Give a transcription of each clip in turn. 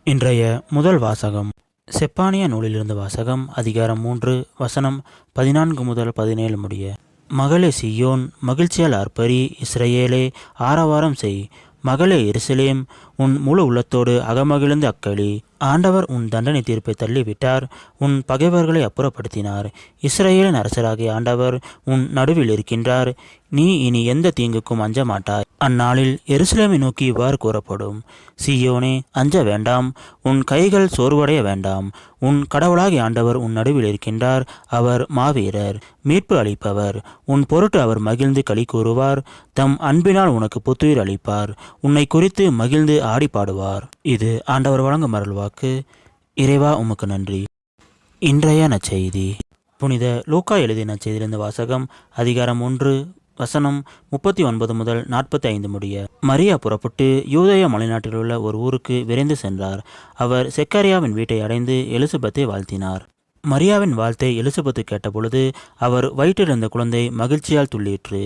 இன்றைய முதல் வாசகம் செப்பானியா நூலிலிருந்து வாசகம். அதிகாரம் 3 வசனம் 14 முதல் 17 முடிய. மகளே சீயோன், மகிழ்ச்சியால் ஆர்ப்பரி. இஸ்ரவேலே, ஆரவாரம் செய். மகளே எருசலேம், உன் முழு உள்ளத்தோடு அகமகிழ்ந்து அக்களி. ஆண்டவர் உன் தண்டனை தீர்ப்பை தள்ளிவிட்டார், உன் பகைவர்களை அப்புறப்படுத்தினார். இஸ்ரவேலின் அரசராகிய ஆண்டவர் உன் நடுவில் இருக்கின்றார். நீ இனி எந்த தீங்குக்கும் அஞ்ச மாட்டாய். அந்நாளில் எருசலேமை நோக்கி இவ்வாறு கூறப்படும்: சீயோனே, அஞ்ச வேண்டாம், உன் கைகள் சோர்வடைய வேண்டாம். உன் கடவுளாகிய ஆண்டவர் உன் நடுவில் இருக்கின்றார். அவர் மாவீரர், மீட்பு அளிப்பவர். உன் பொருட்டு அவர் மகிழ்ந்து களி கூறுவார். தம் அன்பினால் உனக்கு புத்துயிர் அளிப்பார். உன்னை குறித்து மகிழ்ந்து ஆடி பாடுவார். இது ஆண்டவர் வழங்கும் அருள்வாக்கு. இறைவா, உமக்கு நன்றி. இன்றைய நற்செய்தி புனித லூக்கா எழுதிய நற்செய்தியிலிருந்து வாசகம். அதிகாரம் 1 வசனம் 39 முதல் 45 முடிய. மரியா புறப்பட்டு யூதேய மலைநாட்டில் உள்ள ஒரு ஊருக்கு விரைந்து சென்றார். அவர் செக்கரியாவின் வீட்டை அடைந்து எலிசபெத்தை வாழ்த்தினார். மரியாவின் வாழ்த்தை எலிசபெத்து கேட்டபொழுது அவர் வயிற்றிலிருந்த குழந்தை மகிழ்ச்சியால் துள்ளிற்று.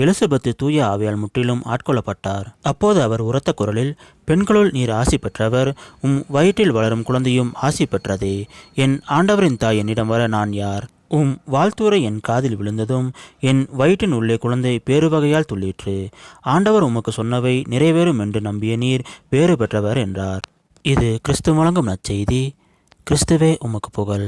எலிசபெத்து தூய ஆவியால் முற்றிலும் ஆட்கொள்ளப்பட்டார். அப்போது அவர் உரத்த குரலில், பெண்களுள் நீர் ஆசி பெற்றவர், வயிற்றில் வளரும் குழந்தையும் ஆசி பெற்றதே. என் ஆண்டவரின் தாய் என்னிடம் வர நான் யார்? வாழ்த்துரை என் காதில் விழுந்ததும் என் வயிற்றின் உள்ளே குழந்தை பேருவகையால் துள்ளிற்று. ஆண்டவர் உமக்கு சொன்னவை நிறைவேறும் என்று நம்பிய நீர் பேறு பெற்றவர் என்றார். இது கிறிஸ்து வழங்கும் நற்செய்தி. கிறிஸ்துவே, உமக்கு புகழ்.